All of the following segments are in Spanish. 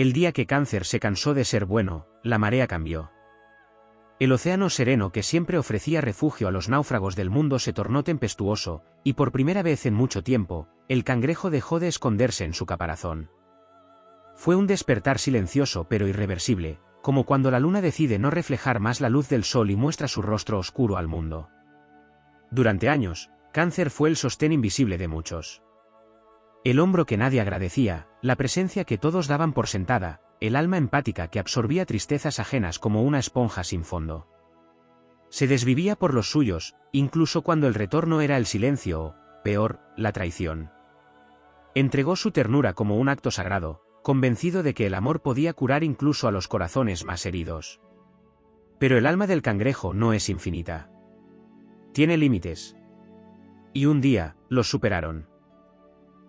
El día que Cáncer se cansó de ser bueno, la marea cambió. El océano sereno que siempre ofrecía refugio a los náufragos del mundo se tornó tempestuoso, y por primera vez en mucho tiempo, el cangrejo dejó de esconderse en su caparazón. Fue un despertar silencioso pero irreversible, como cuando la luna decide no reflejar más la luz del sol y muestra su rostro oscuro al mundo. Durante años, Cáncer fue el sostén invisible de muchos. El hombro que nadie agradecía, la presencia que todos daban por sentada, el alma empática que absorbía tristezas ajenas como una esponja sin fondo. Se desvivía por los suyos, incluso cuando el retorno era el silencio o, peor, la traición. Entregó su ternura como un acto sagrado, convencido de que el amor podía curar incluso a los corazones más heridos. Pero el alma del cangrejo no es infinita. Tiene límites. Y un día, los superaron.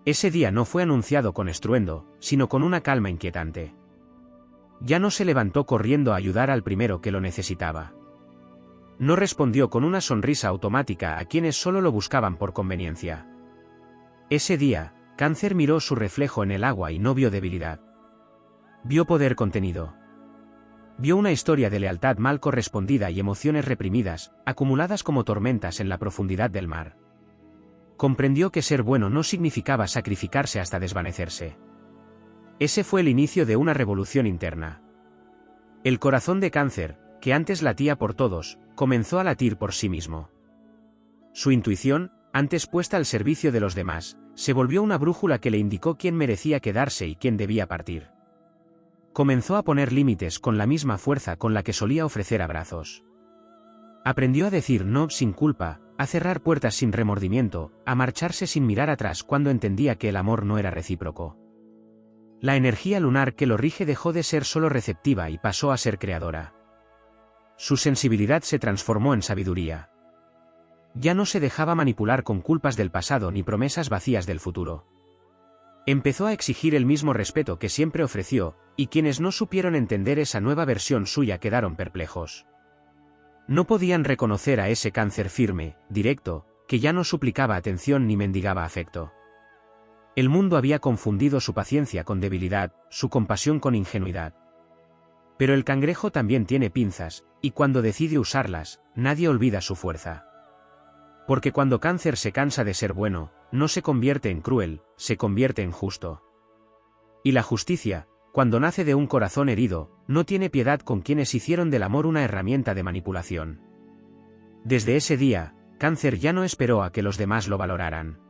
Ese día no fue anunciado con estruendo, sino con una calma inquietante. Ya no se levantó corriendo a ayudar al primero que lo necesitaba. No respondió con una sonrisa automática a quienes solo lo buscaban por conveniencia. Ese día, Cáncer miró su reflejo en el agua y no vio debilidad. Vio poder contenido. Vio una historia de lealtad mal correspondida y emociones reprimidas, acumuladas como tormentas en la profundidad del mar. Comprendió que ser bueno no significaba sacrificarse hasta desvanecerse. Ese fue el inicio de una revolución interna. El corazón de Cáncer, que antes latía por todos, comenzó a latir por sí mismo. Su intuición, antes puesta al servicio de los demás, se volvió una brújula que le indicó quién merecía quedarse y quién debía partir. Comenzó a poner límites con la misma fuerza con la que solía ofrecer abrazos. Aprendió a decir no sin culpa, a cerrar puertas sin remordimiento, a marcharse sin mirar atrás cuando entendía que el amor no era recíproco. La energía lunar que lo rige dejó de ser solo receptiva y pasó a ser creadora. Su sensibilidad se transformó en sabiduría. Ya no se dejaba manipular con culpas del pasado ni promesas vacías del futuro. Empezó a exigir el mismo respeto que siempre ofreció, y quienes no supieron entender esa nueva versión suya quedaron perplejos. No podían reconocer a ese Cáncer firme, directo, que ya no suplicaba atención ni mendigaba afecto. El mundo había confundido su paciencia con debilidad, su compasión con ingenuidad. Pero el cangrejo también tiene pinzas, y cuando decide usarlas, nadie olvida su fuerza. Porque cuando Cáncer se cansa de ser bueno, no se convierte en cruel, se convierte en justo. Y la justicia, cuando nace de un corazón herido, no tiene piedad con quienes hicieron del amor una herramienta de manipulación. Desde ese día, Cáncer ya no esperó a que los demás lo valoraran.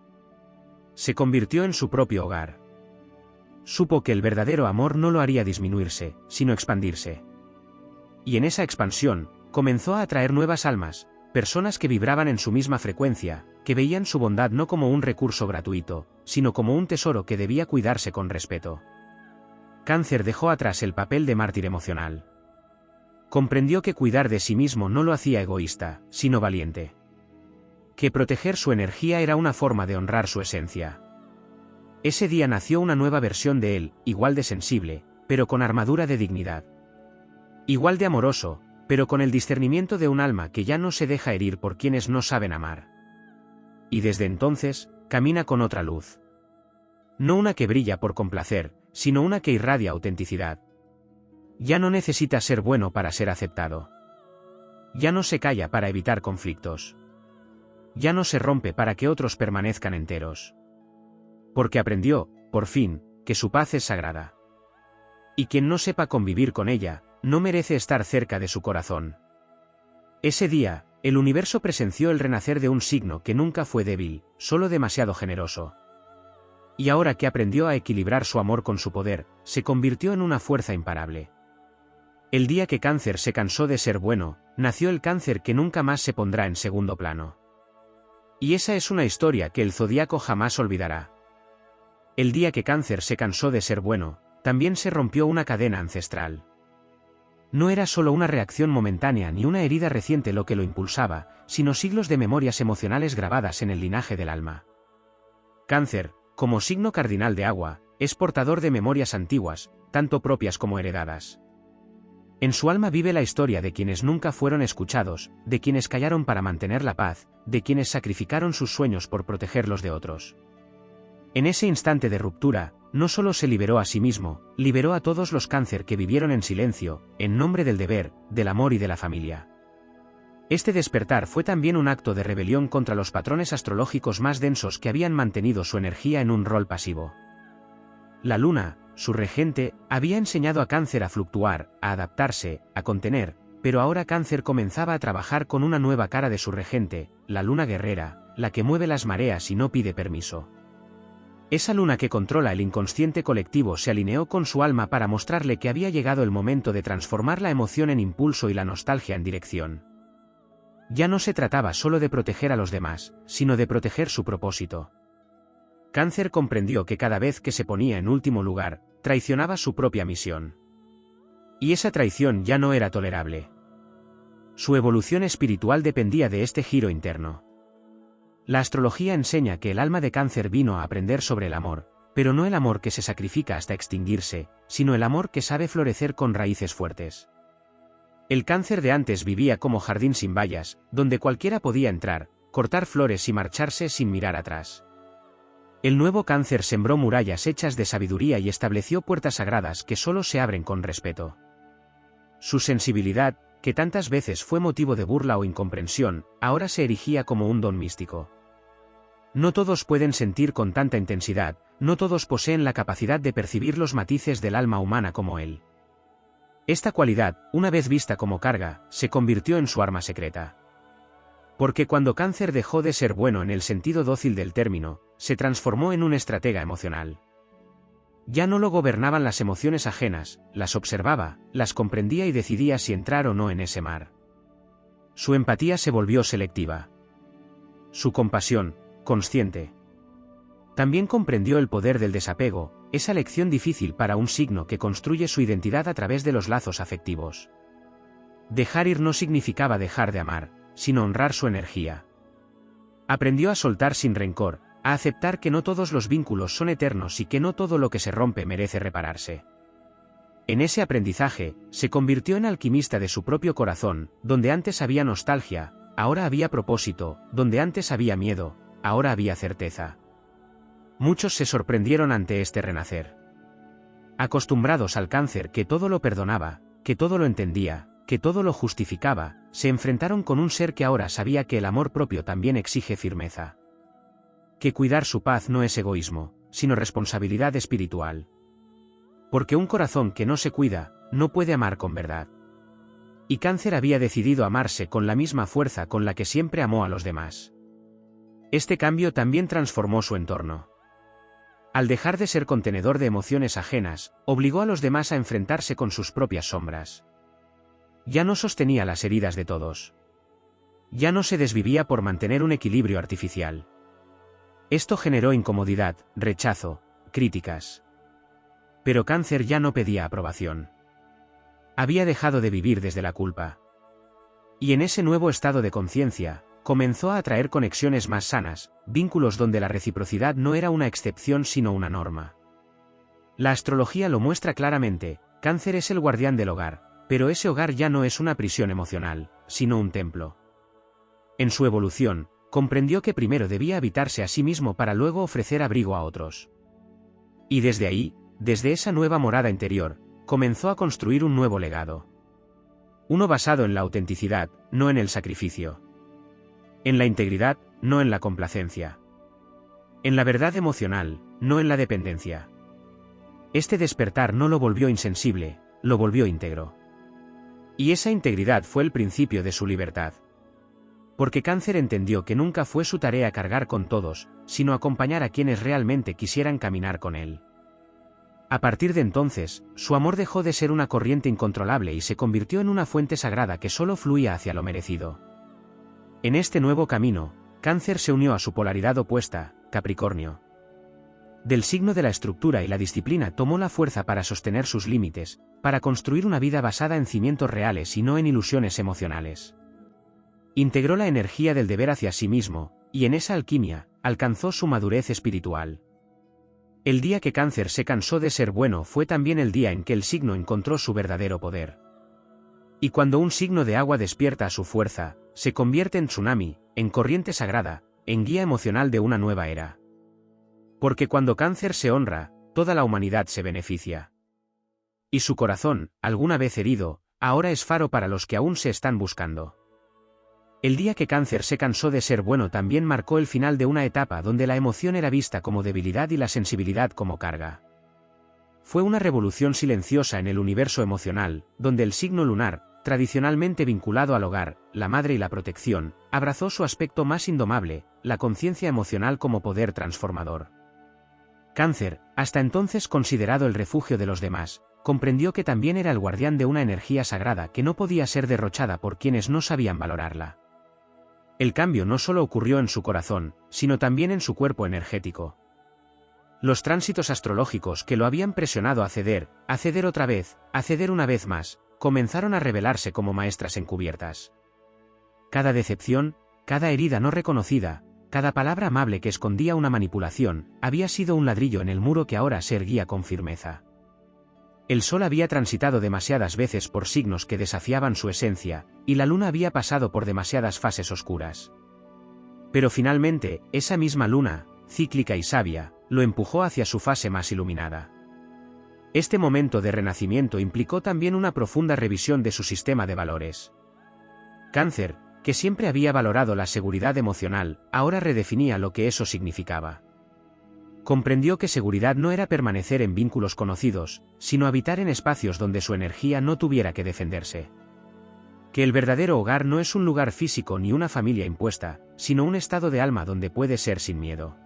Se convirtió en su propio hogar. Supo que el verdadero amor no lo haría disminuirse, sino expandirse. Y en esa expansión, comenzó a atraer nuevas almas, personas que vibraban en su misma frecuencia, que veían su bondad no como un recurso gratuito, sino como un tesoro que debía cuidarse con respeto. Cáncer dejó atrás el papel de mártir emocional. Comprendió que cuidar de sí mismo no lo hacía egoísta, sino valiente. Que proteger su energía era una forma de honrar su esencia. Ese día nació una nueva versión de él, igual de sensible, pero con armadura de dignidad. Igual de amoroso, pero con el discernimiento de un alma que ya no se deja herir por quienes no saben amar. Y desde entonces, camina con otra luz. No una que brilla por complacer, sino una que irradia autenticidad. Ya no necesita ser bueno para ser aceptado. Ya no se calla para evitar conflictos. Ya no se rompe para que otros permanezcan enteros. Porque aprendió, por fin, que su paz es sagrada. Y quien no sepa convivir con ella, no merece estar cerca de su corazón. Ese día, el universo presenció el renacer de un signo que nunca fue débil, solo demasiado generoso. Y ahora que aprendió a equilibrar su amor con su poder, se convirtió en una fuerza imparable. El día que Cáncer se cansó de ser bueno, nació el Cáncer que nunca más se pondrá en segundo plano. Y esa es una historia que el zodiaco jamás olvidará. El día que Cáncer se cansó de ser bueno, también se rompió una cadena ancestral. No era solo una reacción momentánea ni una herida reciente lo que lo impulsaba, sino siglos de memorias emocionales grabadas en el linaje del alma. Cáncer, como signo cardinal de agua, es portador de memorias antiguas, tanto propias como heredadas. En su alma vive la historia de quienes nunca fueron escuchados, de quienes callaron para mantener la paz, de quienes sacrificaron sus sueños por protegerlos de otros. En ese instante de ruptura, no solo se liberó a sí mismo, liberó a todos los Cáncer que vivieron en silencio, en nombre del deber, del amor y de la familia. Este despertar fue también un acto de rebelión contra los patrones astrológicos más densos que habían mantenido su energía en un rol pasivo. La luna, su regente, había enseñado a Cáncer a fluctuar, a adaptarse, a contener, pero ahora Cáncer comenzaba a trabajar con una nueva cara de su regente, la luna guerrera, la que mueve las mareas y no pide permiso. Esa luna que controla el inconsciente colectivo se alineó con su alma para mostrarle que había llegado el momento de transformar la emoción en impulso y la nostalgia en dirección. Ya no se trataba solo de proteger a los demás, sino de proteger su propósito. Cáncer comprendió que cada vez que se ponía en último lugar, traicionaba su propia misión. Y esa traición ya no era tolerable. Su evolución espiritual dependía de este giro interno. La astrología enseña que el alma de Cáncer vino a aprender sobre el amor, pero no el amor que se sacrifica hasta extinguirse, sino el amor que sabe florecer con raíces fuertes. El Cáncer de antes vivía como jardín sin vallas, donde cualquiera podía entrar, cortar flores y marcharse sin mirar atrás. El nuevo Cáncer sembró murallas hechas de sabiduría y estableció puertas sagradas que solo se abren con respeto. Su sensibilidad, que tantas veces fue motivo de burla o incomprensión, ahora se erigía como un don místico. No todos pueden sentir con tanta intensidad, no todos poseen la capacidad de percibir los matices del alma humana como él. Esta cualidad, una vez vista como carga, se convirtió en su arma secreta. Porque cuando Cáncer dejó de ser bueno en el sentido dócil del término, se transformó en un estratega emocional. Ya no lo gobernaban las emociones ajenas, las observaba, las comprendía y decidía si entrar o no en ese mar. Su empatía se volvió selectiva. Su compasión, consciente. También comprendió el poder del desapego, esa lección difícil para un signo que construye su identidad a través de los lazos afectivos. Dejar ir no significaba dejar de amar, sino honrar su energía. Aprendió a soltar sin rencor, a aceptar que no todos los vínculos son eternos y que no todo lo que se rompe merece repararse. En ese aprendizaje, se convirtió en alquimista de su propio corazón, donde antes había nostalgia, ahora había propósito, donde antes había miedo, ahora había certeza. Muchos se sorprendieron ante este renacer. Acostumbrados al Cáncer que todo lo perdonaba, que todo lo entendía, que todo lo justificaba, se enfrentaron con un ser que ahora sabía que el amor propio también exige firmeza. Que cuidar su paz no es egoísmo, sino responsabilidad espiritual. Porque un corazón que no se cuida, no puede amar con verdad. Y Cáncer había decidido amarse con la misma fuerza con la que siempre amó a los demás. Este cambio también transformó su entorno. Al dejar de ser contenedor de emociones ajenas, obligó a los demás a enfrentarse con sus propias sombras. Ya no sostenía las heridas de todos. Ya no se desvivía por mantener un equilibrio artificial. Esto generó incomodidad, rechazo, críticas. Pero Cáncer ya no pedía aprobación. Había dejado de vivir desde la culpa. Y en ese nuevo estado de conciencia, comenzó a atraer conexiones más sanas, vínculos donde la reciprocidad no era una excepción sino una norma. La astrología lo muestra claramente, Cáncer es el guardián del hogar, pero ese hogar ya no es una prisión emocional, sino un templo. En su evolución, comprendió que primero debía habitarse a sí mismo para luego ofrecer abrigo a otros. Y desde ahí, desde esa nueva morada interior, comenzó a construir un nuevo legado. Uno basado en la autenticidad, no en el sacrificio. En la integridad, no en la complacencia. En la verdad emocional, no en la dependencia. Este despertar no lo volvió insensible, lo volvió íntegro. Y esa integridad fue el principio de su libertad. Porque Cáncer entendió que nunca fue su tarea cargar con todos, sino acompañar a quienes realmente quisieran caminar con él. A partir de entonces, su amor dejó de ser una corriente incontrolable y se convirtió en una fuente sagrada que solo fluía hacia lo merecido. En este nuevo camino, Cáncer se unió a su polaridad opuesta, Capricornio. Del signo de la estructura y la disciplina tomó la fuerza para sostener sus límites, para construir una vida basada en cimientos reales y no en ilusiones emocionales. Integró la energía del deber hacia sí mismo, y en esa alquimia, alcanzó su madurez espiritual. El día que Cáncer se cansó de ser bueno fue también el día en que el signo encontró su verdadero poder. Y cuando un signo de agua despierta a su fuerza, se convierte en tsunami, en corriente sagrada, en guía emocional de una nueva era. Porque cuando Cáncer se honra, toda la humanidad se beneficia. Y su corazón, alguna vez herido, ahora es faro para los que aún se están buscando. El día que Cáncer se cansó de ser bueno también marcó el final de una etapa donde la emoción era vista como debilidad y la sensibilidad como carga. Fue una revolución silenciosa en el universo emocional, donde el signo lunar, tradicionalmente vinculado al hogar, la madre y la protección, abrazó su aspecto más indomable, la conciencia emocional como poder transformador. Cáncer, hasta entonces considerado el refugio de los demás, comprendió que también era el guardián de una energía sagrada que no podía ser derrochada por quienes no sabían valorarla. El cambio no solo ocurrió en su corazón, sino también en su cuerpo energético. Los tránsitos astrológicos que lo habían presionado a ceder otra vez, a ceder una vez más, comenzaron a revelarse como maestras encubiertas. Cada decepción, cada herida no reconocida, cada palabra amable que escondía una manipulación, había sido un ladrillo en el muro que ahora se erguía con firmeza. El sol había transitado demasiadas veces por signos que desafiaban su esencia, y la luna había pasado por demasiadas fases oscuras. Pero finalmente, esa misma luna, cíclica y sabia, lo empujó hacia su fase más iluminada. Este momento de renacimiento implicó también una profunda revisión de su sistema de valores. Cáncer, que siempre había valorado la seguridad emocional, ahora redefinía lo que eso significaba. Comprendió que seguridad no era permanecer en vínculos conocidos, sino habitar en espacios donde su energía no tuviera que defenderse. Que el verdadero hogar no es un lugar físico ni una familia impuesta, sino un estado de alma donde puede ser sin miedo.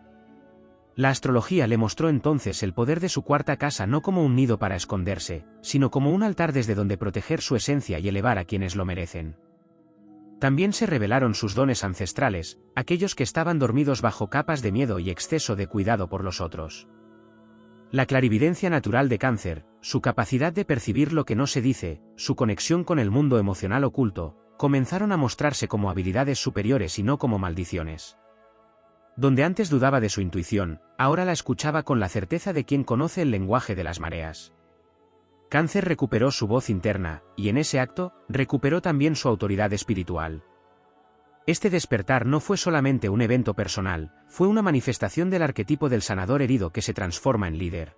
La astrología le mostró entonces el poder de su cuarta casa no como un nido para esconderse, sino como un altar desde donde proteger su esencia y elevar a quienes lo merecen. También se revelaron sus dones ancestrales, aquellos que estaban dormidos bajo capas de miedo y exceso de cuidado por los otros. La clarividencia natural de Cáncer, su capacidad de percibir lo que no se dice, su conexión con el mundo emocional oculto, comenzaron a mostrarse como habilidades superiores y no como maldiciones. Donde antes dudaba de su intuición, ahora la escuchaba con la certeza de quien conoce el lenguaje de las mareas. Cáncer recuperó su voz interna, y en ese acto, recuperó también su autoridad espiritual. Este despertar no fue solamente un evento personal, fue una manifestación del arquetipo del sanador herido que se transforma en líder.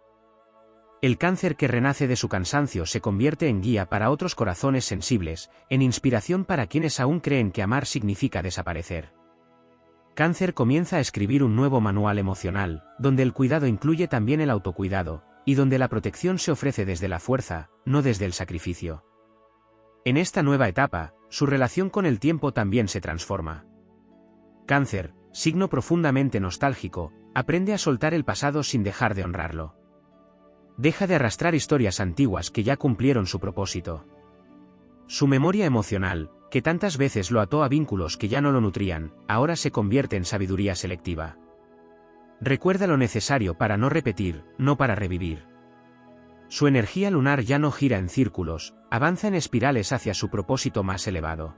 El Cáncer que renace de su cansancio se convierte en guía para otros corazones sensibles, en inspiración para quienes aún creen que amar significa desaparecer. Cáncer comienza a escribir un nuevo manual emocional, donde el cuidado incluye también el autocuidado, y donde la protección se ofrece desde la fuerza, no desde el sacrificio. En esta nueva etapa, su relación con el tiempo también se transforma. Cáncer, signo profundamente nostálgico, aprende a soltar el pasado sin dejar de honrarlo. Deja de arrastrar historias antiguas que ya cumplieron su propósito. Su memoria emocional, que tantas veces lo ató a vínculos que ya no lo nutrían, ahora se convierte en sabiduría selectiva. Recuerda lo necesario para no repetir, no para revivir. Su energía lunar ya no gira en círculos, avanza en espirales hacia su propósito más elevado.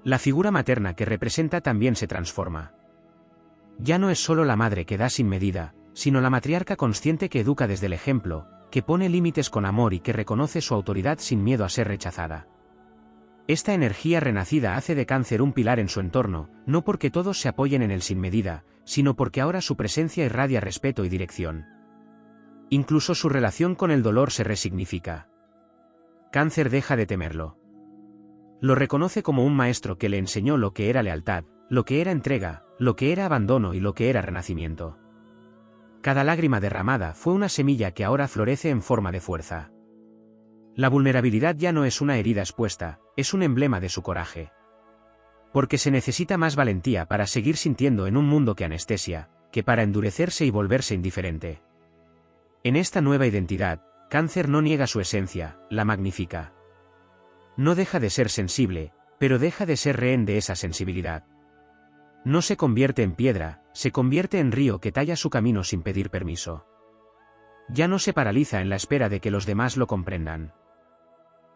La figura materna que representa también se transforma. Ya no es solo la madre que da sin medida, sino la matriarca consciente que educa desde el ejemplo, que pone límites con amor y que reconoce su autoridad sin miedo a ser rechazada. Esta energía renacida hace de Cáncer un pilar en su entorno, no porque todos se apoyen en él sin medida, sino porque ahora su presencia irradia respeto y dirección. Incluso su relación con el dolor se resignifica. Cáncer deja de temerlo. Lo reconoce como un maestro que le enseñó lo que era lealtad, lo que era entrega, lo que era abandono y lo que era renacimiento. Cada lágrima derramada fue una semilla que ahora florece en forma de fuerza. La vulnerabilidad ya no es una herida expuesta, es un emblema de su coraje. Porque se necesita más valentía para seguir sintiendo en un mundo que anestesia, que para endurecerse y volverse indiferente. En esta nueva identidad, Cáncer no niega su esencia, la magnifica. No deja de ser sensible, pero deja de ser rehén de esa sensibilidad. No se convierte en piedra, se convierte en río que talla su camino sin pedir permiso. Ya no se paraliza en la espera de que los demás lo comprendan.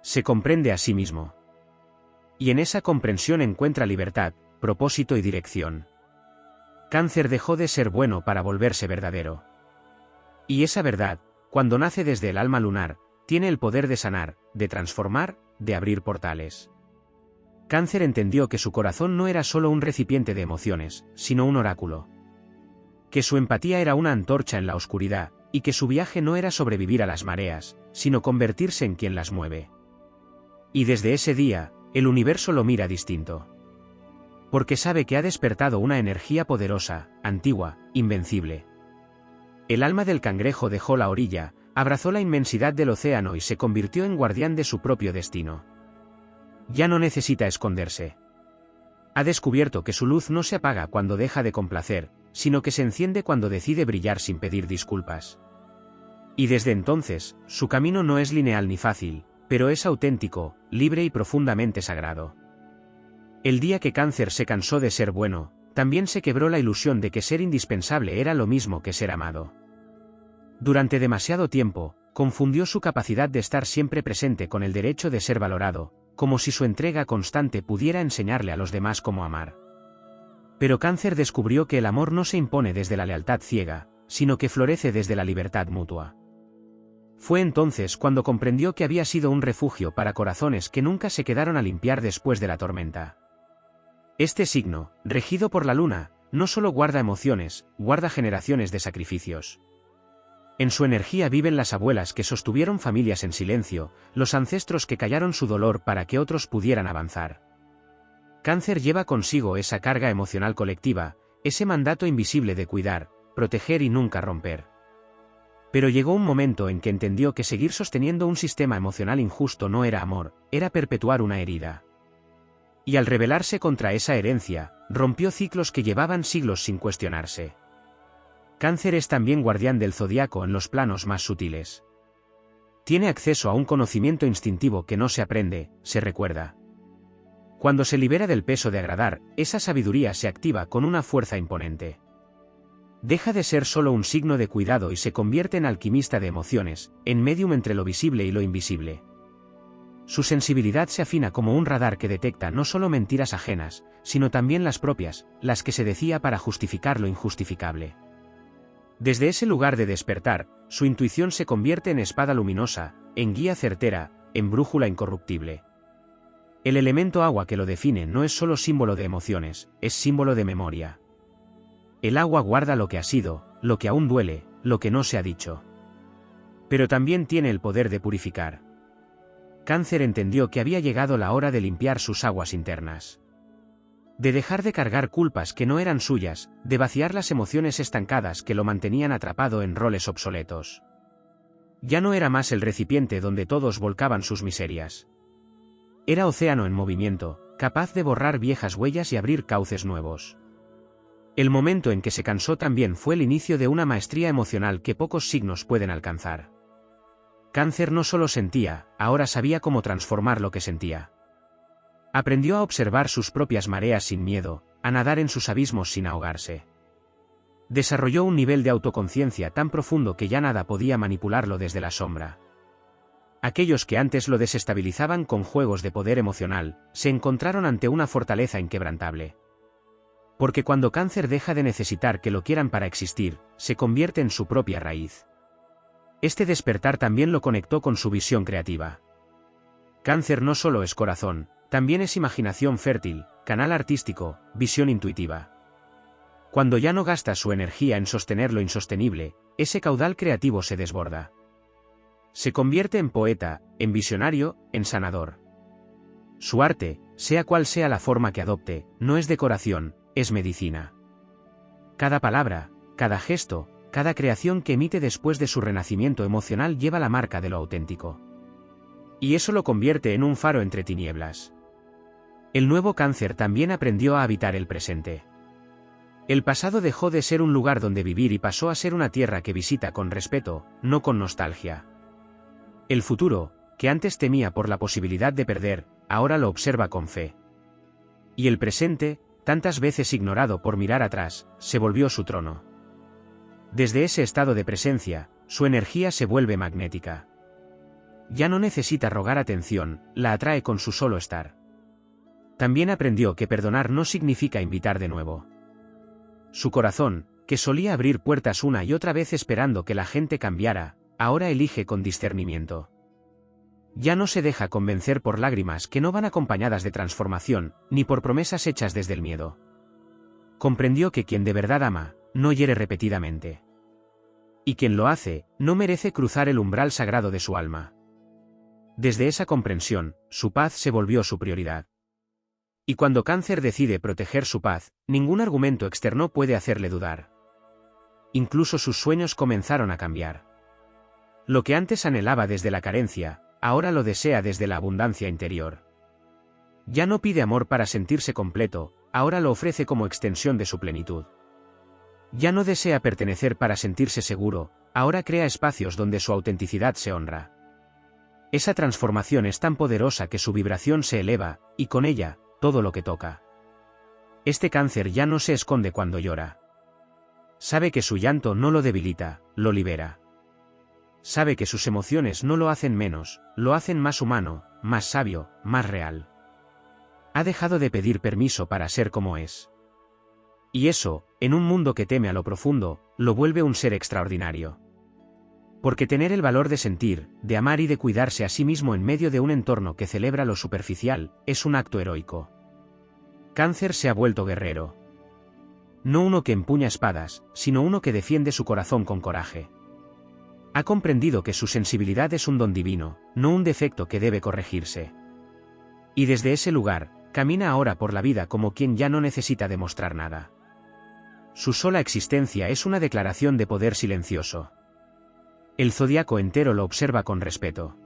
Se comprende a sí mismo. Y en esa comprensión encuentra libertad, propósito y dirección. Cáncer dejó de ser bueno para volverse verdadero. Y esa verdad, cuando nace desde el alma lunar, tiene el poder de sanar, de transformar, de abrir portales. Cáncer entendió que su corazón no era solo un recipiente de emociones, sino un oráculo. Que su empatía era una antorcha en la oscuridad, y que su viaje no era sobrevivir a las mareas, sino convertirse en quien las mueve. Y desde ese día, el universo lo mira distinto. Porque sabe que ha despertado una energía poderosa, antigua, invencible. El alma del cangrejo dejó la orilla, abrazó la inmensidad del océano y se convirtió en guardián de su propio destino. Ya no necesita esconderse. Ha descubierto que su luz no se apaga cuando deja de complacer, sino que se enciende cuando decide brillar sin pedir disculpas. Y desde entonces, su camino no es lineal ni fácil, pero es auténtico, libre y profundamente sagrado. El día que Cáncer se cansó de ser bueno, también se quebró la ilusión de que ser indispensable era lo mismo que ser amado. Durante demasiado tiempo, confundió su capacidad de estar siempre presente con el derecho de ser valorado, como si su entrega constante pudiera enseñarle a los demás cómo amar. Pero Cáncer descubrió que el amor no se impone desde la lealtad ciega, sino que florece desde la libertad mutua. Fue entonces cuando comprendió que había sido un refugio para corazones que nunca se quedaron a limpiar después de la tormenta. Este signo, regido por la luna, no solo guarda emociones, guarda generaciones de sacrificios. En su energía viven las abuelas que sostuvieron familias en silencio, los ancestros que callaron su dolor para que otros pudieran avanzar. Cáncer lleva consigo esa carga emocional colectiva, ese mandato invisible de cuidar, proteger y nunca romper. Pero llegó un momento en que entendió que seguir sosteniendo un sistema emocional injusto no era amor, era perpetuar una herida. Y al rebelarse contra esa herencia, rompió ciclos que llevaban siglos sin cuestionarse. Cáncer es también guardián del zodiaco en los planos más sutiles. Tiene acceso a un conocimiento instintivo que no se aprende, se recuerda. Cuando se libera del peso de agradar, esa sabiduría se activa con una fuerza imponente. Deja de ser solo un signo de cuidado y se convierte en alquimista de emociones, en médium entre lo visible y lo invisible. Su sensibilidad se afina como un radar que detecta no solo mentiras ajenas, sino también las propias, las que se decía para justificar lo injustificable. Desde ese lugar de despertar, su intuición se convierte en espada luminosa, en guía certera, en brújula incorruptible. El elemento agua que lo define no es solo símbolo de emociones, es símbolo de memoria. El agua guarda lo que ha sido, lo que aún duele, lo que no se ha dicho. Pero también tiene el poder de purificar. Cáncer entendió que había llegado la hora de limpiar sus aguas internas. De dejar de cargar culpas que no eran suyas, de vaciar las emociones estancadas que lo mantenían atrapado en roles obsoletos. Ya no era más el recipiente donde todos volcaban sus miserias. Era océano en movimiento, capaz de borrar viejas huellas y abrir cauces nuevos. El momento en que se cansó también fue el inicio de una maestría emocional que pocos signos pueden alcanzar. Cáncer no solo sentía, ahora sabía cómo transformar lo que sentía. Aprendió a observar sus propias mareas sin miedo, a nadar en sus abismos sin ahogarse. Desarrolló un nivel de autoconciencia tan profundo que ya nada podía manipularlo desde la sombra. Aquellos que antes lo desestabilizaban con juegos de poder emocional, se encontraron ante una fortaleza inquebrantable. Porque cuando Cáncer deja de necesitar que lo quieran para existir, se convierte en su propia raíz. Este despertar también lo conectó con su visión creativa. Cáncer no solo es corazón, también es imaginación fértil, canal artístico, visión intuitiva. Cuando ya no gasta su energía en sostener lo insostenible, ese caudal creativo se desborda. Se convierte en poeta, en visionario, en sanador. Su arte, sea cual sea la forma que adopte, no es decoración, es medicina. Cada palabra, cada gesto, cada creación que emite después de su renacimiento emocional lleva la marca de lo auténtico. Y eso lo convierte en un faro entre tinieblas. El nuevo Cáncer también aprendió a habitar el presente. El pasado dejó de ser un lugar donde vivir y pasó a ser una tierra que visita con respeto, no con nostalgia. El futuro, que antes temía por la posibilidad de perder, ahora lo observa con fe. Y el presente, tantas veces ignorado por mirar atrás, se volvió su trono. Desde ese estado de presencia, su energía se vuelve magnética. Ya no necesita rogar atención, la atrae con su solo estar. También aprendió que perdonar no significa invitar de nuevo. Su corazón, que solía abrir puertas una y otra vez esperando que la gente cambiara, ahora elige con discernimiento. Ya no se deja convencer por lágrimas que no van acompañadas de transformación, ni por promesas hechas desde el miedo. Comprendió que quien de verdad ama, no hiere repetidamente. y quien lo hace, no merece cruzar el umbral sagrado de su alma. Desde esa comprensión, su paz se volvió su prioridad. Y cuando Cáncer decide proteger su paz, ningún argumento externo puede hacerle dudar. Incluso sus sueños comenzaron a cambiar. Lo que antes anhelaba desde la carencia, ahora lo desea desde la abundancia interior. Ya no pide amor para sentirse completo, ahora lo ofrece como extensión de su plenitud. Ya no desea pertenecer para sentirse seguro, ahora crea espacios donde su autenticidad se honra. Esa transformación es tan poderosa que su vibración se eleva, y con ella, todo lo que toca. Este Cáncer ya no se esconde cuando llora. Sabe que su llanto no lo debilita, lo libera. Sabe que sus emociones no lo hacen menos, lo hacen más humano, más sabio, más real. Ha dejado de pedir permiso para ser como es. Y eso, en un mundo que teme a lo profundo, lo vuelve un ser extraordinario. Porque tener el valor de sentir, de amar y de cuidarse a sí mismo en medio de un entorno que celebra lo superficial, es un acto heroico. Cáncer se ha vuelto guerrero. No uno que empuña espadas, sino uno que defiende su corazón con coraje. Ha comprendido que su sensibilidad es un don divino, no un defecto que debe corregirse. Y desde ese lugar, camina ahora por la vida como quien ya no necesita demostrar nada. Su sola existencia es una declaración de poder silencioso. El zodiaco entero lo observa con respeto.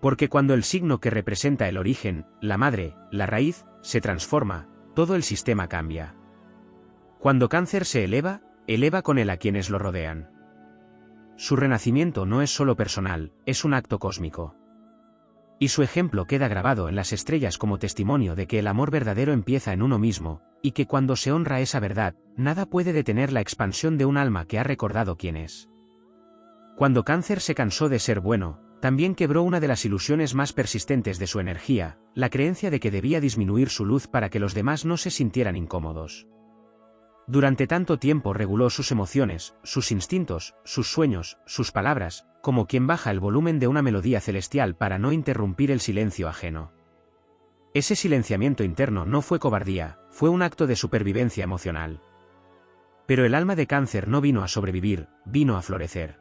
Porque cuando el signo que representa el origen, la madre, la raíz, se transforma, todo el sistema cambia. Cuando Cáncer se eleva, eleva con él a quienes lo rodean. Su renacimiento no es solo personal, es un acto cósmico. Y su ejemplo queda grabado en las estrellas como testimonio de que el amor verdadero empieza en uno mismo, y que cuando se honra esa verdad, nada puede detener la expansión de un alma que ha recordado quién es. Cuando Cáncer se cansó de ser bueno, también quebró una de las ilusiones más persistentes de su energía, la creencia de que debía disminuir su luz para que los demás no se sintieran incómodos. Durante tanto tiempo reguló sus emociones, sus instintos, sus sueños, sus palabras, como quien baja el volumen de una melodía celestial para no interrumpir el silencio ajeno. Ese silenciamiento interno no fue cobardía, fue un acto de supervivencia emocional. Pero el alma de Cáncer no vino a sobrevivir, vino a florecer.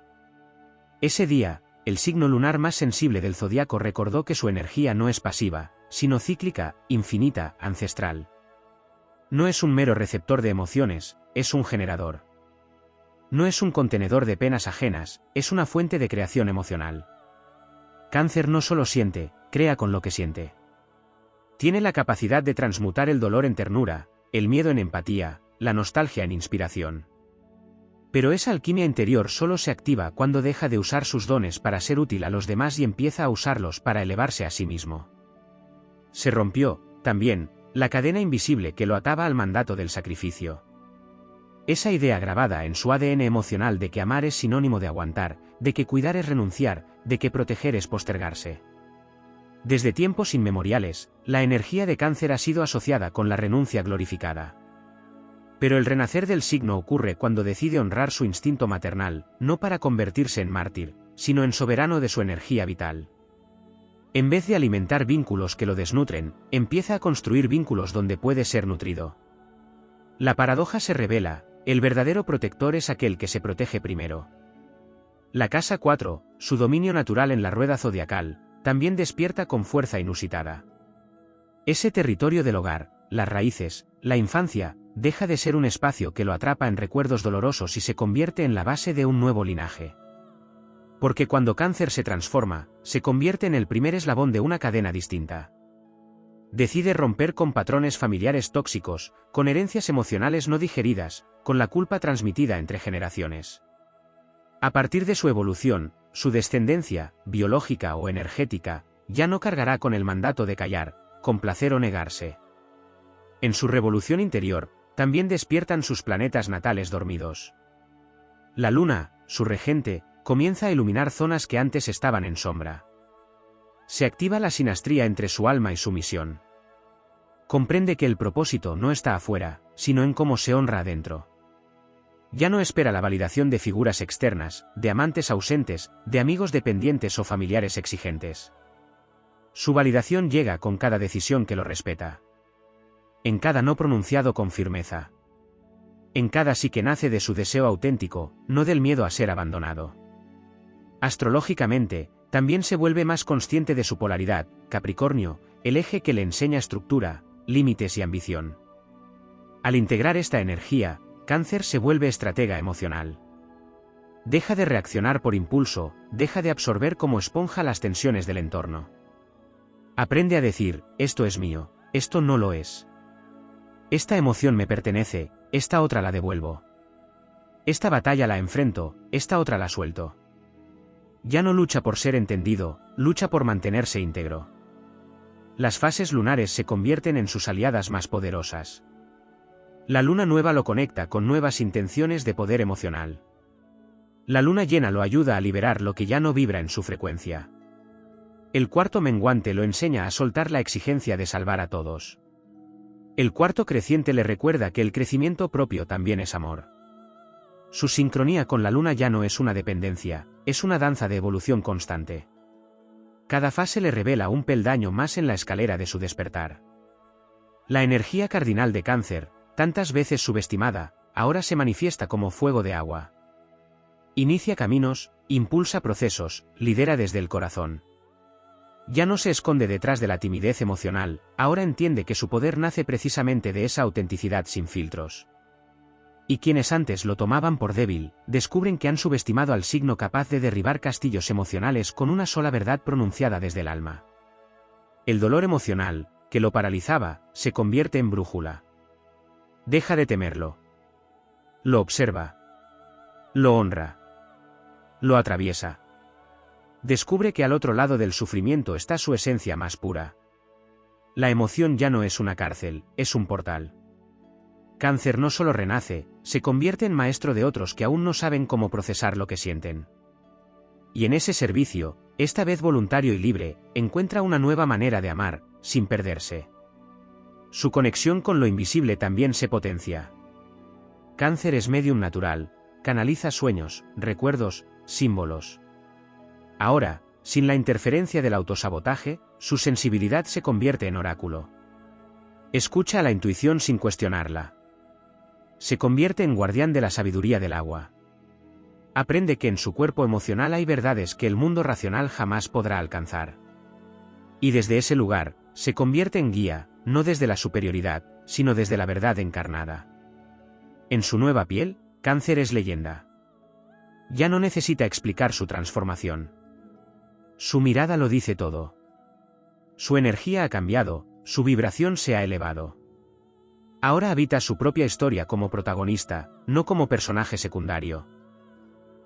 Ese día, el signo lunar más sensible del zodiaco recordó que su energía no es pasiva, sino cíclica, infinita, ancestral. No es un mero receptor de emociones, es un generador. No es un contenedor de penas ajenas, es una fuente de creación emocional. Cáncer no solo siente, crea con lo que siente. Tiene la capacidad de transmutar el dolor en ternura, el miedo en empatía, la nostalgia en inspiración. Pero esa alquimia interior solo se activa cuando deja de usar sus dones para ser útil a los demás y empieza a usarlos para elevarse a sí mismo. Se rompió, también, la cadena invisible que lo ataba al mandato del sacrificio. Esa idea grabada en su ADN emocional de que amar es sinónimo de aguantar, de que cuidar es renunciar, de que proteger es postergarse. Desde tiempos inmemoriales, la energía de Cáncer ha sido asociada con la renuncia glorificada. Pero el renacer del signo ocurre cuando decide honrar su instinto maternal, no para convertirse en mártir, sino en soberano de su energía vital. En vez de alimentar vínculos que lo desnutren, empieza a construir vínculos donde puede ser nutrido. La paradoja se revela, el verdadero protector es aquel que se protege primero. La casa 4, su dominio natural en la rueda zodiacal, también despierta con fuerza inusitada. Ese territorio del hogar, las raíces, la infancia, deja de ser un espacio que lo atrapa en recuerdos dolorosos y se convierte en la base de un nuevo linaje. Porque cuando Cáncer se transforma, se convierte en el primer eslabón de una cadena distinta. Decide romper con patrones familiares tóxicos, con herencias emocionales no digeridas, con la culpa transmitida entre generaciones. A partir de su evolución, su descendencia, biológica o energética, ya no cargará con el mandato de callar, complacer o negarse. En su revolución interior, también despiertan sus planetas natales dormidos. La luna, su regente, comienza a iluminar zonas que antes estaban en sombra. Se activa la sinastría entre su alma y su misión. Comprende que el propósito no está afuera, sino en cómo se honra adentro. Ya no espera la validación de figuras externas, de amantes ausentes, de amigos dependientes o familiares exigentes. Su validación llega con cada decisión que lo respeta. En cada no pronunciado con firmeza. En cada sí que nace de su deseo auténtico, no del miedo a ser abandonado. Astrológicamente, también se vuelve más consciente de su polaridad, Capricornio, el eje que le enseña estructura, límites y ambición. Al integrar esta energía, Cáncer se vuelve estratega emocional. Deja de reaccionar por impulso, deja de absorber como esponja las tensiones del entorno. Aprende a decir, esto es mío, esto no lo es. Esta emoción me pertenece, esta otra la devuelvo. Esta batalla la enfrento, esta otra la suelto. Ya no lucha por ser entendido, lucha por mantenerse íntegro. Las fases lunares se convierten en sus aliadas más poderosas. La luna nueva lo conecta con nuevas intenciones de poder emocional. La luna llena lo ayuda a liberar lo que ya no vibra en su frecuencia. El cuarto menguante lo enseña a soltar la exigencia de salvar a todos. El cuarto creciente le recuerda que el crecimiento propio también es amor. Su sincronía con la luna ya no es una dependencia, es una danza de evolución constante. Cada fase le revela un peldaño más en la escalera de su despertar. La energía cardinal de Cáncer, tantas veces subestimada, ahora se manifiesta como fuego de agua. Inicia caminos, impulsa procesos, lidera desde el corazón. Ya no se esconde detrás de la timidez emocional, ahora entiende que su poder nace precisamente de esa autenticidad sin filtros. Y quienes antes lo tomaban por débil, descubren que han subestimado al signo capaz de derribar castillos emocionales con una sola verdad pronunciada desde el alma. El dolor emocional, que lo paralizaba, se convierte en brújula. Deja de temerlo. Lo observa. Lo honra. Lo atraviesa. Descubre que al otro lado del sufrimiento está su esencia más pura. La emoción ya no es una cárcel, es un portal. Cáncer no solo renace, se convierte en maestro de otros que aún no saben cómo procesar lo que sienten. Y en ese servicio, esta vez voluntario y libre, encuentra una nueva manera de amar, sin perderse. Su conexión con lo invisible también se potencia. Cáncer es medium natural, canaliza sueños, recuerdos, símbolos. Ahora, sin la interferencia del autosabotaje, su sensibilidad se convierte en oráculo. Escucha a la intuición sin cuestionarla. Se convierte en guardián de la sabiduría del agua. Aprende que en su cuerpo emocional hay verdades que el mundo racional jamás podrá alcanzar. Y desde ese lugar, se convierte en guía, no desde la superioridad, sino desde la verdad encarnada. En su nueva piel, Cáncer es leyenda. Ya no necesita explicar su transformación. Su mirada lo dice todo. Su energía ha cambiado, su vibración se ha elevado. Ahora habita su propia historia como protagonista, no como personaje secundario.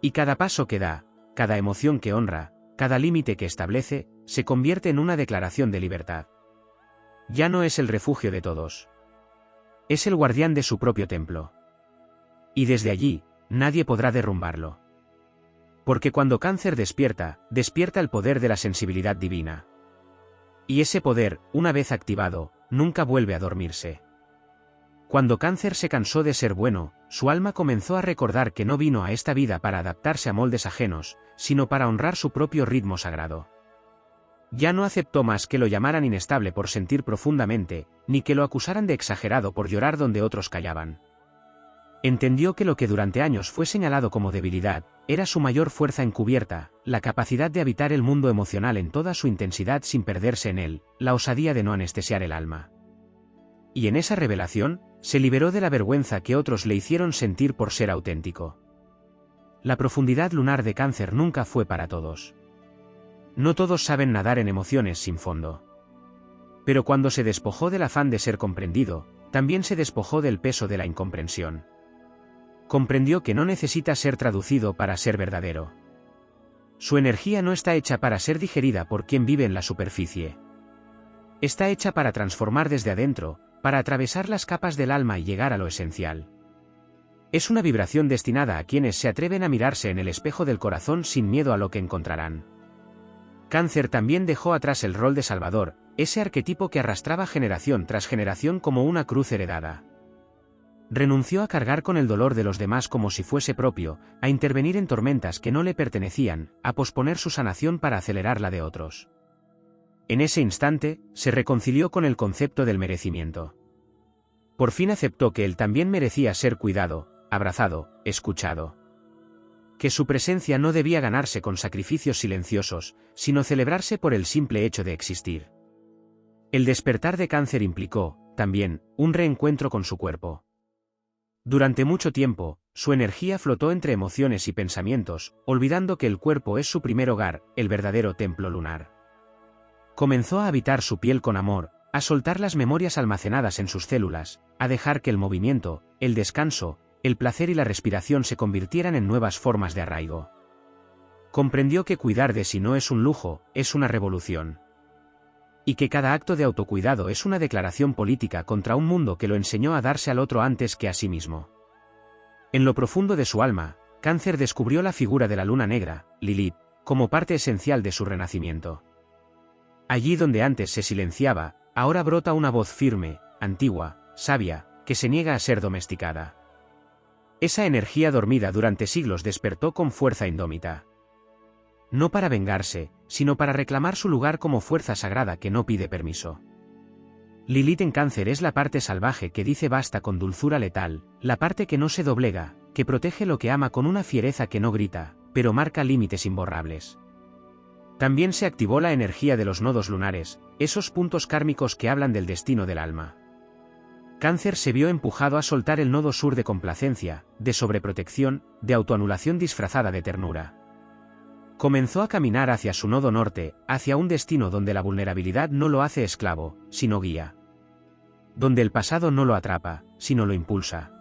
Y cada paso que da, cada emoción que honra, cada límite que establece, se convierte en una declaración de libertad. Ya no es el refugio de todos. Es el guardián de su propio templo. Y desde allí, nadie podrá derrumbarlo. Porque cuando Cáncer despierta, despierta el poder de la sensibilidad divina. Y ese poder, una vez activado, nunca vuelve a dormirse. Cuando Cáncer se cansó de ser bueno, su alma comenzó a recordar que no vino a esta vida para adaptarse a moldes ajenos, sino para honrar su propio ritmo sagrado. Ya no aceptó más que lo llamaran inestable por sentir profundamente, ni que lo acusaran de exagerado por llorar donde otros callaban. Entendió que lo que durante años fue señalado como debilidad, era su mayor fuerza encubierta, la capacidad de habitar el mundo emocional en toda su intensidad sin perderse en él, la osadía de no anestesiar el alma. Y en esa revelación, se liberó de la vergüenza que otros le hicieron sentir por ser auténtico. La profundidad lunar de Cáncer nunca fue para todos. No todos saben nadar en emociones sin fondo. Pero cuando se despojó del afán de ser comprendido, también se despojó del peso de la incomprensión. Comprendió que no necesita ser traducido para ser verdadero. Su energía no está hecha para ser digerida por quien vive en la superficie. Está hecha para transformar desde adentro, para atravesar las capas del alma y llegar a lo esencial. Es una vibración destinada a quienes se atreven a mirarse en el espejo del corazón sin miedo a lo que encontrarán. Cáncer también dejó atrás el rol de salvador, ese arquetipo que arrastraba generación tras generación como una cruz heredada. Renunció a cargar con el dolor de los demás como si fuese propio, a intervenir en tormentas que no le pertenecían, a posponer su sanación para acelerar la de otros. En ese instante, se reconcilió con el concepto del merecimiento. Por fin aceptó que él también merecía ser cuidado, abrazado, escuchado. Que su presencia no debía ganarse con sacrificios silenciosos, sino celebrarse por el simple hecho de existir. El despertar de Cáncer implicó, también, un reencuentro con su cuerpo. Durante mucho tiempo, su energía flotó entre emociones y pensamientos, olvidando que el cuerpo es su primer hogar, el verdadero templo lunar. Comenzó a habitar su piel con amor, a soltar las memorias almacenadas en sus células, a dejar que el movimiento, el descanso, el placer y la respiración se convirtieran en nuevas formas de arraigo. Comprendió que cuidar de sí no es un lujo, es una revolución. Y que cada acto de autocuidado es una declaración política contra un mundo que lo enseñó a darse al otro antes que a sí mismo. En lo profundo de su alma, Cáncer descubrió la figura de la luna negra, Lilith, como parte esencial de su renacimiento. Allí donde antes se silenciaba, ahora brota una voz firme, antigua, sabia, que se niega a ser domesticada. Esa energía dormida durante siglos despertó con fuerza indómita. No para vengarse, sino para reclamar su lugar como fuerza sagrada que no pide permiso. Lilith en Cáncer es la parte salvaje que dice basta con dulzura letal, la parte que no se doblega, que protege lo que ama con una fiereza que no grita, pero marca límites imborrables. También se activó la energía de los nodos lunares, esos puntos kármicos que hablan del destino del alma. Cáncer se vio empujado a soltar el nodo sur de complacencia, de sobreprotección, de autoanulación disfrazada de ternura. Comenzó a caminar hacia su nodo norte, hacia un destino donde la vulnerabilidad no lo hace esclavo, sino guía. Donde el pasado no lo atrapa, sino lo impulsa.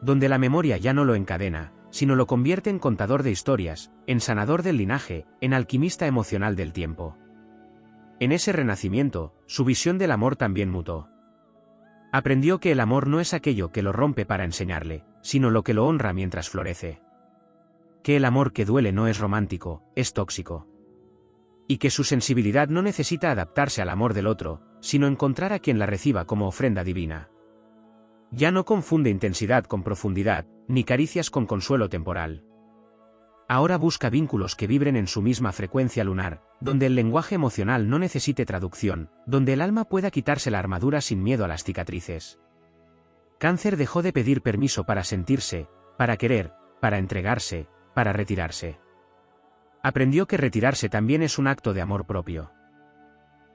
Donde la memoria ya no lo encadena, sino lo convierte en contador de historias, en sanador del linaje, en alquimista emocional del tiempo. En ese renacimiento, su visión del amor también mutó. Aprendió que el amor no es aquello que lo rompe para enseñarle, sino lo que lo honra mientras florece. Que el amor que duele no es romántico, es tóxico. Y que su sensibilidad no necesita adaptarse al amor del otro, sino encontrar a quien la reciba como ofrenda divina. Ya no confunde intensidad con profundidad, ni caricias con consuelo temporal. Ahora busca vínculos que vibren en su misma frecuencia lunar, donde el lenguaje emocional no necesite traducción, donde el alma pueda quitarse la armadura sin miedo a las cicatrices. Cáncer dejó de pedir permiso para sentirse, para querer, para entregarse, para retirarse. Aprendió que retirarse también es un acto de amor propio.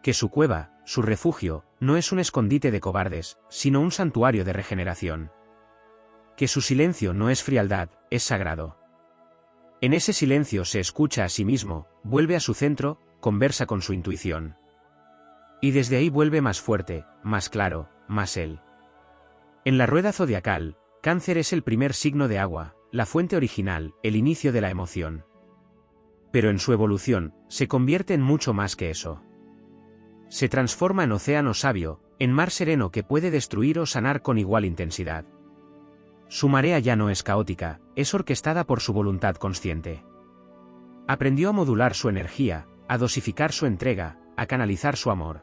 Que su cueva, su refugio, no es un escondite de cobardes, sino un santuario de regeneración. Que su silencio no es frialdad, es sagrado. En ese silencio se escucha a sí mismo, vuelve a su centro, conversa con su intuición. Y desde ahí vuelve más fuerte, más claro, más él. En la rueda zodiacal, Cáncer es el primer signo de agua, la fuente original, el inicio de la emoción. Pero en su evolución, se convierte en mucho más que eso. Se transforma en océano sabio, en mar sereno que puede destruir o sanar con igual intensidad. Su marea ya no es caótica, es orquestada por su voluntad consciente. Aprendió a modular su energía, a dosificar su entrega, a canalizar su amor.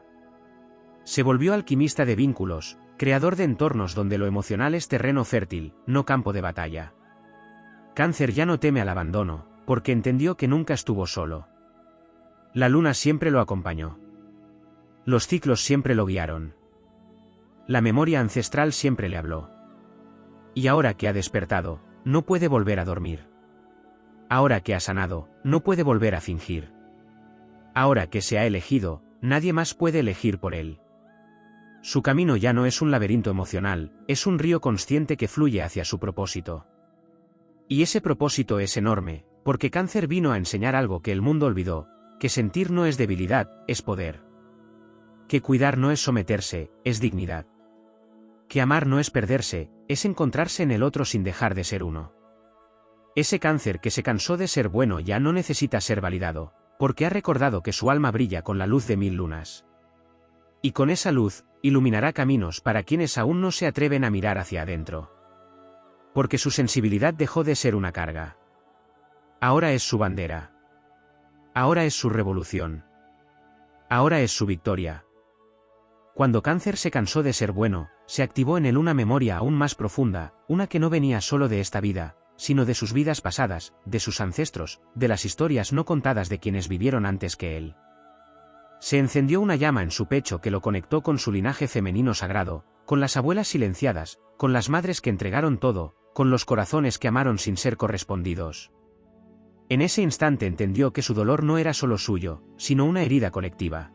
Se volvió alquimista de vínculos, creador de entornos donde lo emocional es terreno fértil, no campo de batalla. Cáncer ya no teme al abandono, porque entendió que nunca estuvo solo. La luna siempre lo acompañó. Los ciclos siempre lo guiaron. La memoria ancestral siempre le habló. Y ahora que ha despertado, no puede volver a dormir. Ahora que ha sanado, no puede volver a fingir. Ahora que se ha elegido, nadie más puede elegir por él. Su camino ya no es un laberinto emocional, es un río consciente que fluye hacia su propósito. Y ese propósito es enorme, porque Cáncer vino a enseñar algo que el mundo olvidó, que sentir no es debilidad, es poder. Que cuidar no es someterse, es dignidad. Que amar no es perderse, es encontrarse en el otro sin dejar de ser uno. Ese Cáncer que se cansó de ser bueno ya no necesita ser validado, porque ha recordado que su alma brilla con la luz de 1000 lunas. Y con esa luz, iluminará caminos para quienes aún no se atreven a mirar hacia adentro. Porque su sensibilidad dejó de ser una carga. Ahora es su bandera. Ahora es su revolución. Ahora es su victoria. Cuando Cáncer se cansó de ser bueno, se activó en él una memoria aún más profunda, una que no venía solo de esta vida, sino de sus vidas pasadas, de sus ancestros, de las historias no contadas de quienes vivieron antes que él. Se encendió una llama en su pecho que lo conectó con su linaje femenino sagrado, con las abuelas silenciadas, con las madres que entregaron todo, con los corazones que amaron sin ser correspondidos. En ese instante entendió que su dolor no era solo suyo, sino una herida colectiva.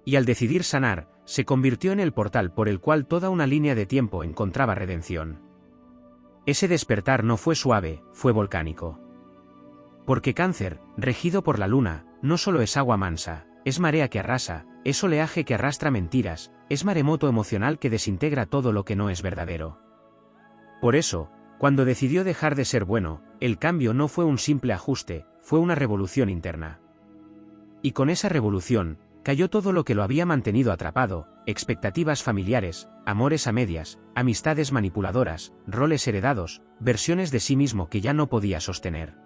Y al decidir sanar, se convirtió en el portal por el cual toda una línea de tiempo encontraba redención. Ese despertar no fue suave, fue volcánico. Porque Cáncer, regido por la luna, no solo es agua mansa, es marea que arrasa, es oleaje que arrastra mentiras, es maremoto emocional que desintegra todo lo que no es verdadero. Por eso, cuando decidió dejar de ser bueno, el cambio no fue un simple ajuste, fue una revolución interna. Y con esa revolución, cayó todo lo que lo había mantenido atrapado, expectativas familiares, amores a medias, amistades manipuladoras, roles heredados, versiones de sí mismo que ya no podía sostener.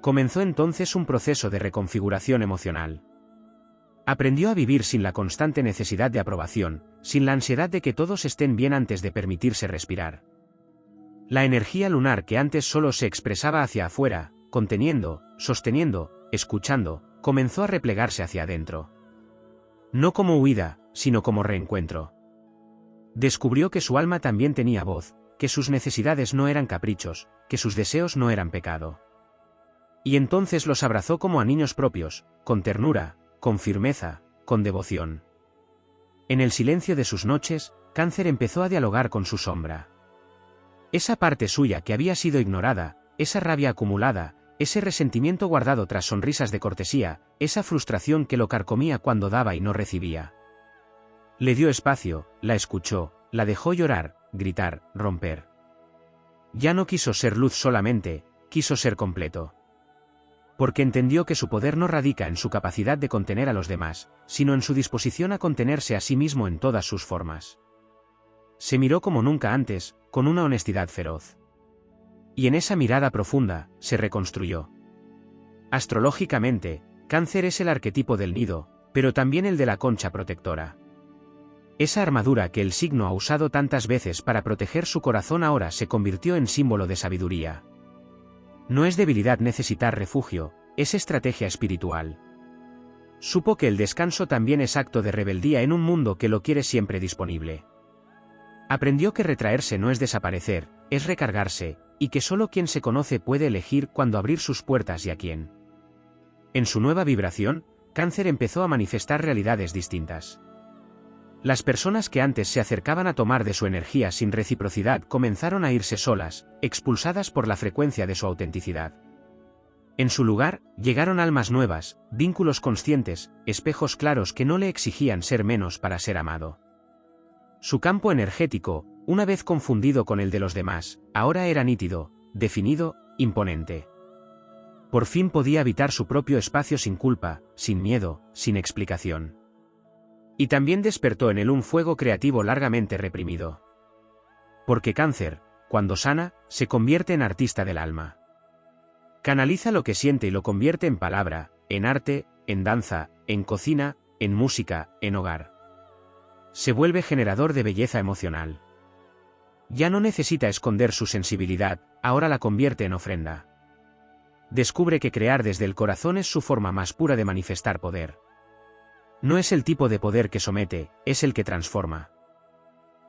Comenzó entonces un proceso de reconfiguración emocional. Aprendió a vivir sin la constante necesidad de aprobación, sin la ansiedad de que todos estén bien antes de permitirse respirar. La energía lunar que antes solo se expresaba hacia afuera, conteniendo, sosteniendo, escuchando, comenzó a replegarse hacia adentro. No como huida, sino como reencuentro. Descubrió que su alma también tenía voz, que sus necesidades no eran caprichos, que sus deseos no eran pecado. Y entonces los abrazó como a niños propios, con ternura, con firmeza, con devoción. En el silencio de sus noches, Cáncer empezó a dialogar con su sombra. Esa parte suya que había sido ignorada, esa rabia acumulada, ese resentimiento guardado tras sonrisas de cortesía, esa frustración que lo carcomía cuando daba y no recibía. Le dio espacio, la escuchó, la dejó llorar, gritar, romper. Ya no quiso ser luz solamente, quiso ser completo. Porque entendió que su poder no radica en su capacidad de contener a los demás, sino en su disposición a contenerse a sí mismo en todas sus formas. Se miró como nunca antes, con una honestidad feroz. Y en esa mirada profunda, se reconstruyó. Astrológicamente, Cáncer es el arquetipo del nido, pero también el de la concha protectora. Esa armadura que el signo ha usado tantas veces para proteger su corazón ahora se convirtió en símbolo de sabiduría. No es debilidad necesitar refugio, es estrategia espiritual. Supo que el descanso también es acto de rebeldía en un mundo que lo quiere siempre disponible. Aprendió que retraerse no es desaparecer, es recargarse, y que solo quien se conoce puede elegir cuándo abrir sus puertas y a quién. En su nueva vibración, Cáncer empezó a manifestar realidades distintas. Las personas que antes se acercaban a tomar de su energía sin reciprocidad comenzaron a irse solas, expulsadas por la frecuencia de su autenticidad. En su lugar, llegaron almas nuevas, vínculos conscientes, espejos claros que no le exigían ser menos para ser amado. Su campo energético, una vez confundido con el de los demás, ahora era nítido, definido, imponente. Por fin podía habitar su propio espacio sin culpa, sin miedo, sin explicación. Y también despertó en él un fuego creativo largamente reprimido. Porque Cáncer, cuando sana, se convierte en artista del alma. Canaliza lo que siente y lo convierte en palabra, en arte, en danza, en cocina, en música, en hogar. Se vuelve generador de belleza emocional. Ya no necesita esconder su sensibilidad, ahora la convierte en ofrenda. Descubre que crear desde el corazón es su forma más pura de manifestar poder. No es el tipo de poder que somete, es el que transforma.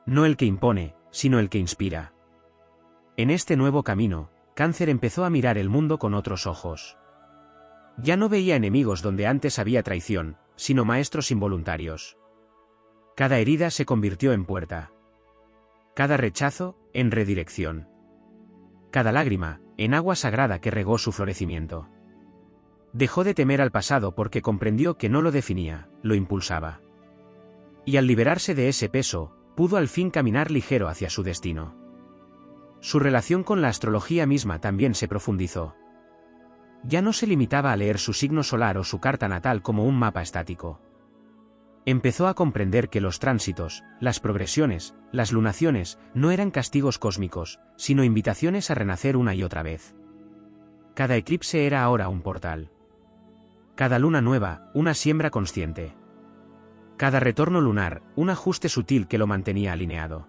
No el que impone, sino el que inspira. En este nuevo camino, Cáncer empezó a mirar el mundo con otros ojos. Ya no veía enemigos donde antes había traición, sino maestros involuntarios. Cada herida se convirtió en puerta. Cada rechazo, en redirección. Cada lágrima, en agua sagrada que regó su florecimiento. Dejó de temer al pasado porque comprendió que no lo definía, lo impulsaba. Y al liberarse de ese peso, pudo al fin caminar ligero hacia su destino. Su relación con la astrología misma también se profundizó. Ya no se limitaba a leer su signo solar o su carta natal como un mapa estático. Empezó a comprender que los tránsitos, las progresiones, las lunaciones, no eran castigos cósmicos, sino invitaciones a renacer una y otra vez. Cada eclipse era ahora un portal. Cada luna nueva, una siembra consciente. Cada retorno lunar, un ajuste sutil que lo mantenía alineado.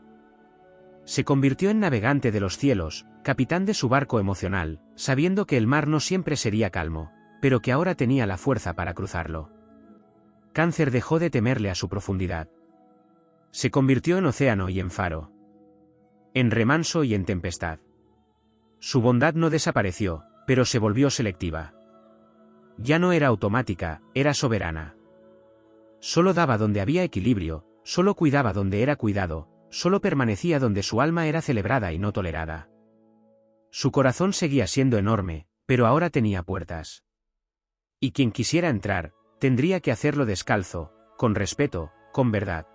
Se convirtió en navegante de los cielos, capitán de su barco emocional, sabiendo que el mar no siempre sería calmo, pero que ahora tenía la fuerza para cruzarlo. Cáncer dejó de temerle a su profundidad. Se convirtió en océano y en faro. En remanso y en tempestad. Su bondad no desapareció, pero se volvió selectiva. Ya no era automática, era soberana. Solo daba donde había equilibrio, solo cuidaba donde era cuidado, solo permanecía donde su alma era celebrada y no tolerada. Su corazón seguía siendo enorme, pero ahora tenía puertas. Y quien quisiera entrar, tendría que hacerlo descalzo, con respeto, con verdad.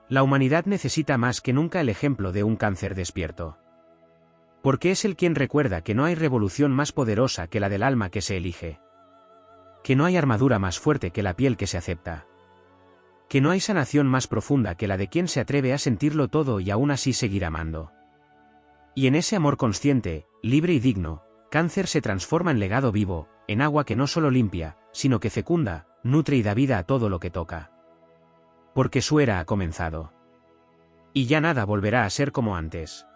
La humanidad necesita más que nunca el ejemplo de un cáncer despierto. Porque es él quien recuerda que no hay revolución más poderosa que la del alma que se elige. Que no hay armadura más fuerte que la piel que se acepta. Que no hay sanación más profunda que la de quien se atreve a sentirlo todo y aún así seguir amando. Y en ese amor consciente, libre y digno, cáncer se transforma en legado vivo, en agua que no solo limpia, sino que fecunda, nutre y da vida a todo lo que toca. Porque su era ha comenzado. Y ya nada volverá a ser como antes.